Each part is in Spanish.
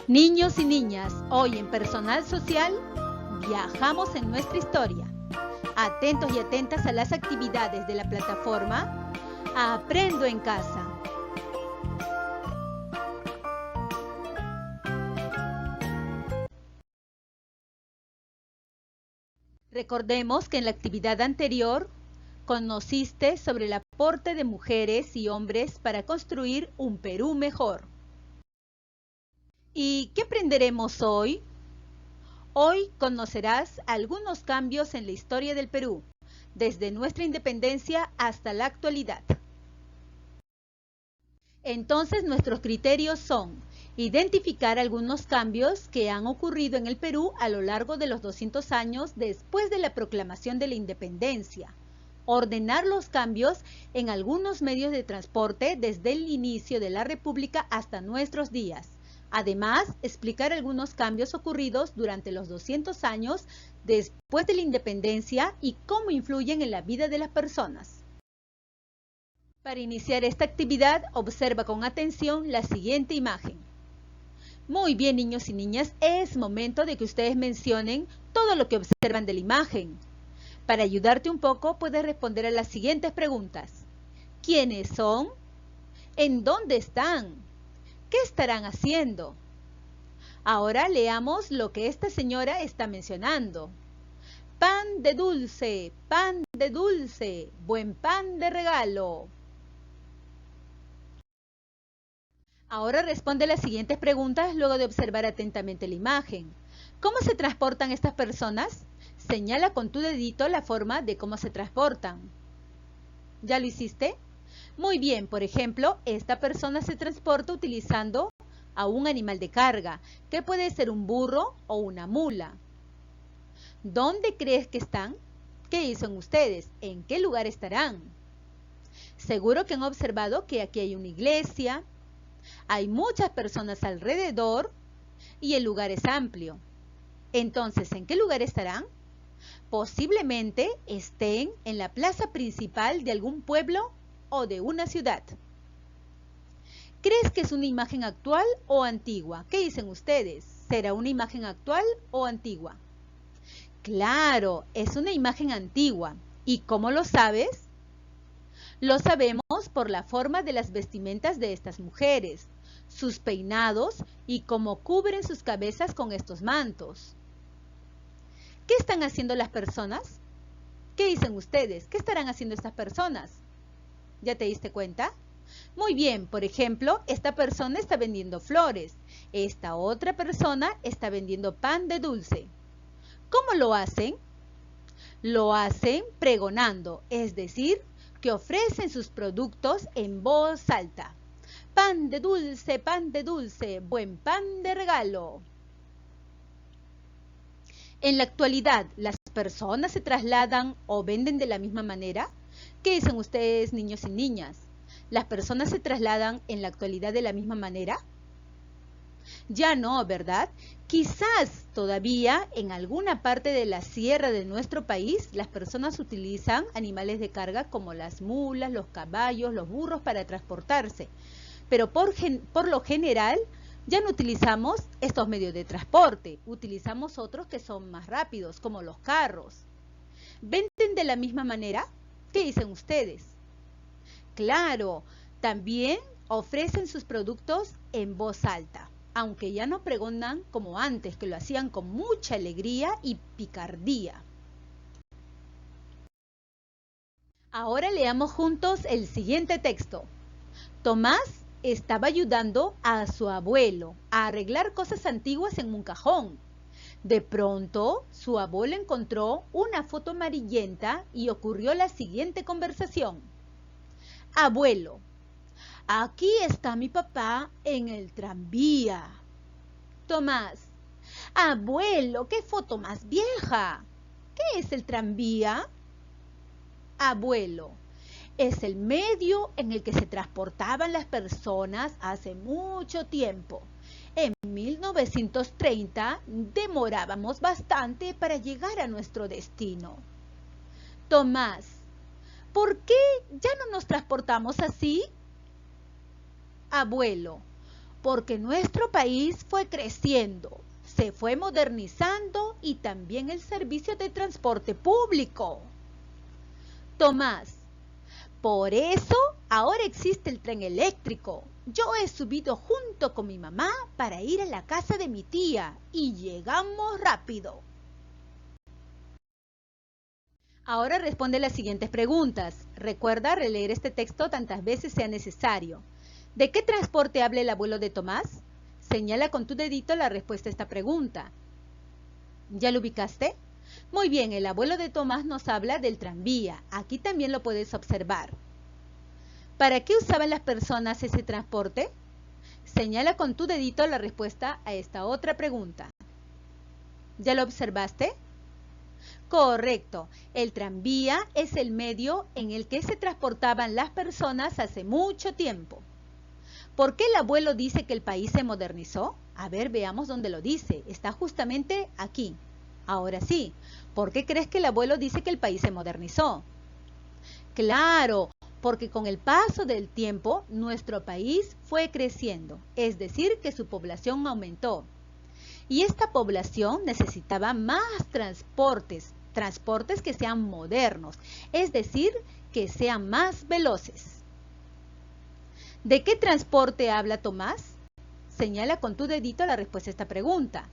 Niños y niñas, hoy en Personal Social viajamos en nuestra historia. Atentos y atentas a las actividades de la plataforma Aprendo en Casa. Recordemos que en la actividad anterior conociste sobre el aporte de mujeres y hombres para construir un Perú mejor. ¿Y qué aprenderemos hoy? Hoy conocerás algunos cambios en la historia del Perú, desde nuestra independencia hasta la actualidad. Entonces, nuestros criterios son identificar algunos cambios que han ocurrido en el Perú a lo largo de los 200 años después de la proclamación de la independencia, ordenar los cambios en algunos medios de transporte desde el inicio de la República hasta nuestros días. Además, explicar algunos cambios ocurridos durante los 200 años después de la independencia y cómo influyen en la vida de las personas. Para iniciar esta actividad, observa con atención la siguiente imagen. Muy bien, niños y niñas, es momento de que ustedes mencionen todo lo que observan de la imagen. Para ayudarte un poco, puedes responder a las siguientes preguntas. ¿Quiénes son? ¿En dónde están? ¿Qué estarán haciendo? Ahora leamos lo que esta señora está mencionando. Pan de dulce, buen pan de regalo. Ahora responde las siguientes preguntas luego de observar atentamente la imagen. ¿Cómo se transportan estas personas? Señala con tu dedito la forma de cómo se transportan. ¿Ya lo hiciste? Muy bien, por ejemplo, esta persona se transporta utilizando a un animal de carga, que puede ser un burro o una mula. ¿Dónde crees que están? ¿Qué dicen ustedes? ¿En qué lugar estarán? Seguro que han observado que aquí hay una iglesia, hay muchas personas alrededor y el lugar es amplio. Entonces, ¿en qué lugar estarán? Posiblemente estén en la plaza principal de algún pueblo o de una ciudad. ¿Crees que es una imagen actual o antigua? ¿Qué dicen ustedes? ¿Será una imagen actual o antigua? Claro, es una imagen antigua. ¿Y cómo lo sabes? Lo sabemos por la forma de las vestimentas de estas mujeres, sus peinados y cómo cubren sus cabezas con estos mantos. ¿Qué están haciendo las personas? ¿Qué dicen ustedes? ¿Qué estarán haciendo estas personas? ¿Ya te diste cuenta? Muy bien, por ejemplo, esta persona está vendiendo flores. Esta otra persona está vendiendo pan de dulce. ¿Cómo lo hacen? Lo hacen pregonando, es decir, que ofrecen sus productos en voz alta. Pan de dulce, buen pan de regalo. En la actualidad, ¿las personas se trasladan o venden de la misma manera? ¿Qué dicen ustedes, niños y niñas? ¿Las personas se trasladan en la actualidad de la misma manera? Ya no, ¿verdad? Quizás todavía en alguna parte de la sierra de nuestro país las personas utilizan animales de carga como las mulas, los caballos, los burros para transportarse. Pero por lo general ya no utilizamos estos medios de transporte, utilizamos otros que son más rápidos, como los carros. ¿Venden de la misma manera? ¿Qué dicen ustedes? Claro, también ofrecen sus productos en voz alta, aunque ya no pregonan como antes, que lo hacían con mucha alegría y picardía. Ahora leamos juntos el siguiente texto. Tomás estaba ayudando a su abuelo a arreglar cosas antiguas en un cajón. De pronto, su abuelo encontró una foto amarillenta y ocurrió la siguiente conversación. Abuelo, aquí está mi papá en el tranvía. Tomás, abuelo, ¿qué foto más vieja? ¿Qué es el tranvía? Abuelo, es el medio en el que se transportaban las personas hace mucho tiempo. En 1930 demorábamos bastante para llegar a nuestro destino. Tomás, ¿por qué ya no nos transportamos así? Abuelo, porque nuestro país fue creciendo, se fue modernizando y también el servicio de transporte público. Tomás: por eso ahora existe el tren eléctrico. Yo he subido junto con mi mamá para ir a la casa de mi tía y llegamos rápido. Ahora responde las siguientes preguntas. Recuerda releer este texto tantas veces sea necesario. ¿De qué transporte habla el abuelo de Tomás? Señala con tu dedito la respuesta a esta pregunta. ¿Ya lo ubicaste? Muy bien, el abuelo de Tomás nos habla del tranvía. Aquí también lo puedes observar. ¿Para qué usaban las personas ese transporte? Señala con tu dedito la respuesta a esta otra pregunta. ¿Ya lo observaste? Correcto. El tranvía es el medio en el que se transportaban las personas hace mucho tiempo. ¿Por qué el abuelo dice que el país se modernizó? A ver, veamos dónde lo dice. Está justamente aquí. Ahora sí, ¿por qué crees que el abuelo dice que el país se modernizó? Claro, porque con el paso del tiempo nuestro país fue creciendo, es decir, que su población aumentó. Y esta población necesitaba más transportes que sean modernos, es decir, que sean más veloces. ¿De qué transporte habla Tomás? Señala con tu dedito la respuesta a esta pregunta.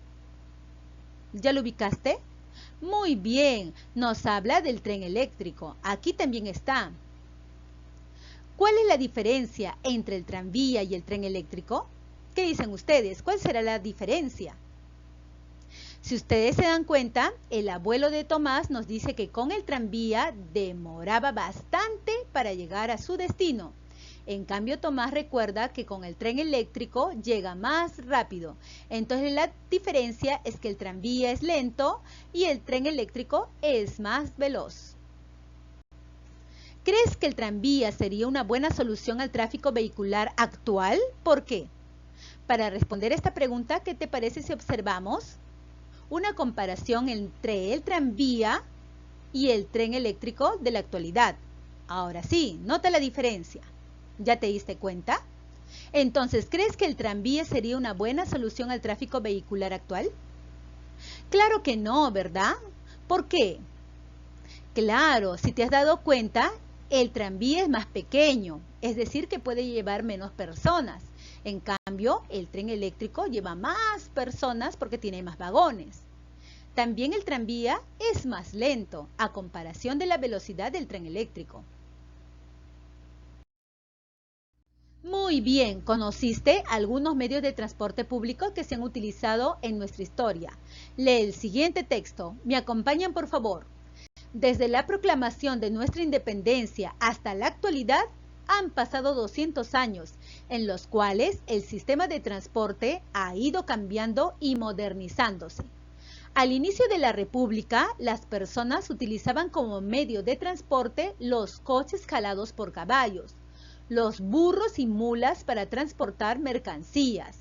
¿Ya lo ubicaste? Muy bien, nos habla del tren eléctrico. Aquí también está. ¿Cuál es la diferencia entre el tranvía y el tren eléctrico? ¿Qué dicen ustedes? ¿Cuál será la diferencia? Si ustedes se dan cuenta, el abuelo de Tomás nos dice que con el tranvía demoraba bastante para llegar a su destino. En cambio, Tomás recuerda que con el tren eléctrico llega más rápido. Entonces la diferencia es que el tranvía es lento y el tren eléctrico es más veloz. ¿Crees que el tranvía sería una buena solución al tráfico vehicular actual? ¿Por qué? Para responder esta pregunta, ¿qué te parece si observamos una comparación entre el tranvía y el tren eléctrico de la actualidad? Ahora sí, nota la diferencia. ¿Ya te diste cuenta? Entonces, ¿crees que el tranvía sería una buena solución al tráfico vehicular actual? Claro que no, ¿verdad? ¿Por qué? Claro, si te has dado cuenta, el tranvía es más pequeño, es decir, que puede llevar menos personas. En cambio, el tren eléctrico lleva más personas porque tiene más vagones. También el tranvía es más lento, a comparación de la velocidad del tren eléctrico. Muy bien, ¿conociste algunos medios de transporte público que se han utilizado en nuestra historia? Lee el siguiente texto. ¿Me acompañan, por favor? Desde la proclamación de nuestra independencia hasta la actualidad, han pasado 200 años, en los cuales el sistema de transporte ha ido cambiando y modernizándose. Al inicio de la República, las personas utilizaban como medio de transporte los coches jalados por caballos, los burros y mulas para transportar mercancías.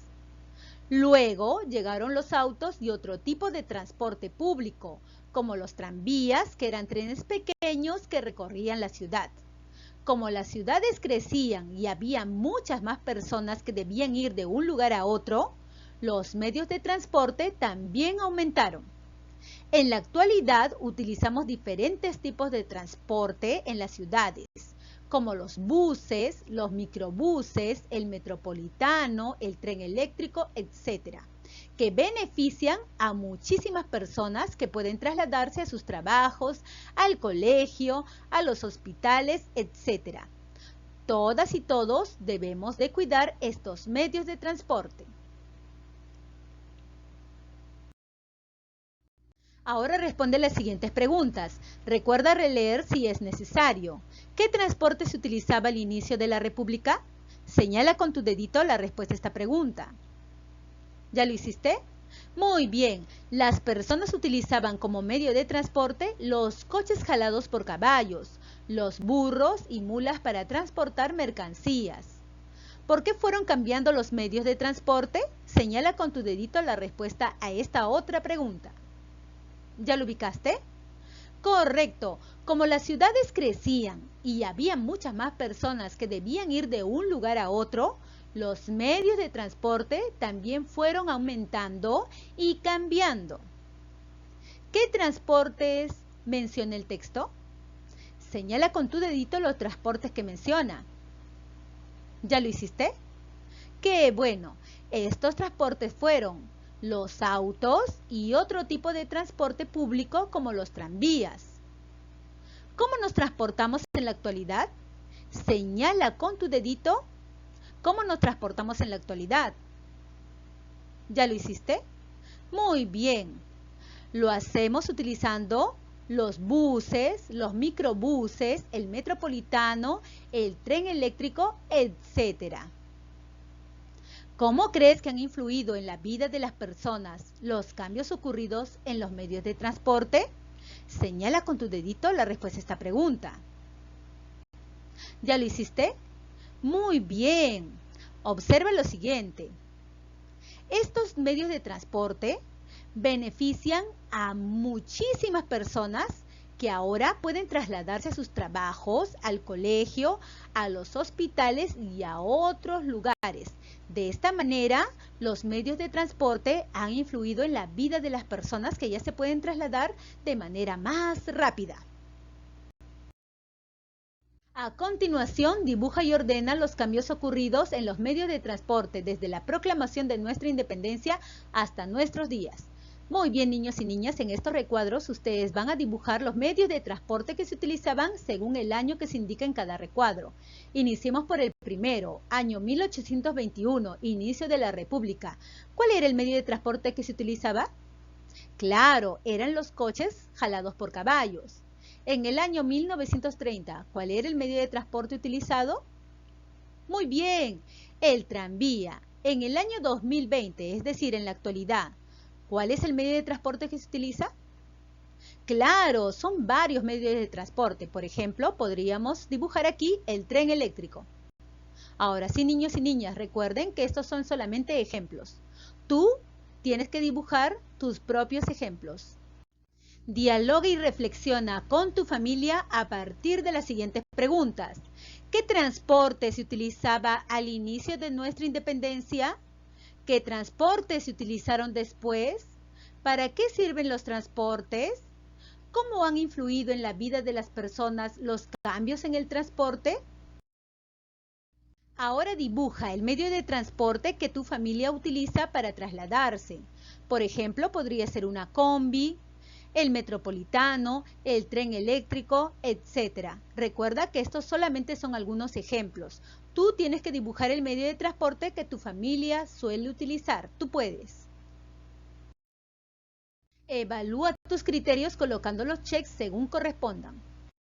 Luego llegaron los autos y otro tipo de transporte público, como los tranvías, que eran trenes pequeños que recorrían la ciudad. Como las ciudades crecían y había muchas más personas que debían ir de un lugar a otro, los medios de transporte también aumentaron. En la actualidad utilizamos diferentes tipos de transporte en las ciudades, como los buses, los microbuses, el metropolitano, el tren eléctrico, etc., que benefician a muchísimas personas que pueden trasladarse a sus trabajos, al colegio, a los hospitales, etc. Todas y todos debemos de cuidar estos medios de transporte. Ahora responde las siguientes preguntas. Recuerda releer si es necesario. ¿Qué transporte se utilizaba al inicio de la República? Señala con tu dedito la respuesta a esta pregunta. ¿Ya lo hiciste? Muy bien. Las personas utilizaban como medio de transporte los coches jalados por caballos, los burros y mulas para transportar mercancías. ¿Por qué fueron cambiando los medios de transporte? Señala con tu dedito la respuesta a esta otra pregunta. ¿Ya lo ubicaste? Correcto. Como las ciudades crecían y había muchas más personas que debían ir de un lugar a otro, Los medios de transporte también fueron aumentando y cambiando. ¿Qué transportes menciona el texto? Señala con tu dedito los transportes que menciona. ¿Ya lo hiciste? ¡Qué bueno! Estos transportes fueron los autos y otro tipo de transporte público como los tranvías. ¿Cómo nos transportamos en la actualidad? Señala con tu dedito cómo nos transportamos en la actualidad. ¿Ya lo hiciste? Muy bien. Lo hacemos utilizando los buses, los microbuses, el metropolitano, el tren eléctrico, etc. ¿Cómo crees que han influido en la vida de las personas los cambios ocurridos en los medios de transporte? Señala con tu dedito la respuesta a esta pregunta. ¿Ya lo hiciste? Muy bien. Observa lo siguiente. Estos medios de transporte benefician a muchísimas personas que ahora pueden trasladarse a sus trabajos, al colegio, a los hospitales y a otros lugares. De esta manera, los medios de transporte han influido en la vida de las personas que ya se pueden trasladar de manera más rápida. A continuación, dibuja y ordena los cambios ocurridos en los medios de transporte desde la proclamación de nuestra independencia hasta nuestros días. Muy bien, niños y niñas, en estos recuadros ustedes van a dibujar los medios de transporte que se utilizaban según el año que se indica en cada recuadro. Iniciemos por el primero, año 1821, inicio de la República. ¿Cuál era el medio de transporte que se utilizaba? Claro, eran los coches jalados por caballos. En el año 1930, ¿cuál era el medio de transporte utilizado? Muy bien, el tranvía. En el año 2020, es decir, en la actualidad, ¿cuál es el medio de transporte que se utiliza? Claro, son varios medios de transporte. Por ejemplo, podríamos dibujar aquí el tren eléctrico. Ahora sí, niños y niñas, recuerden que estos son solamente ejemplos. Tú tienes que dibujar tus propios ejemplos. Dialoga y reflexiona con tu familia a partir de las siguientes preguntas. ¿Qué transporte se utilizaba al inicio de nuestra independencia? ¿Qué transportes se utilizaron después? ¿Para qué sirven los transportes? ¿Cómo han influido en la vida de las personas los cambios en el transporte? Ahora dibuja el medio de transporte que tu familia utiliza para trasladarse. Por ejemplo, podría ser una combi, el metropolitano, el tren eléctrico, etc. Recuerda que estos solamente son algunos ejemplos. Tú tienes que dibujar el medio de transporte que tu familia suele utilizar. Tú puedes. Evalúa tus criterios colocando los checks según correspondan.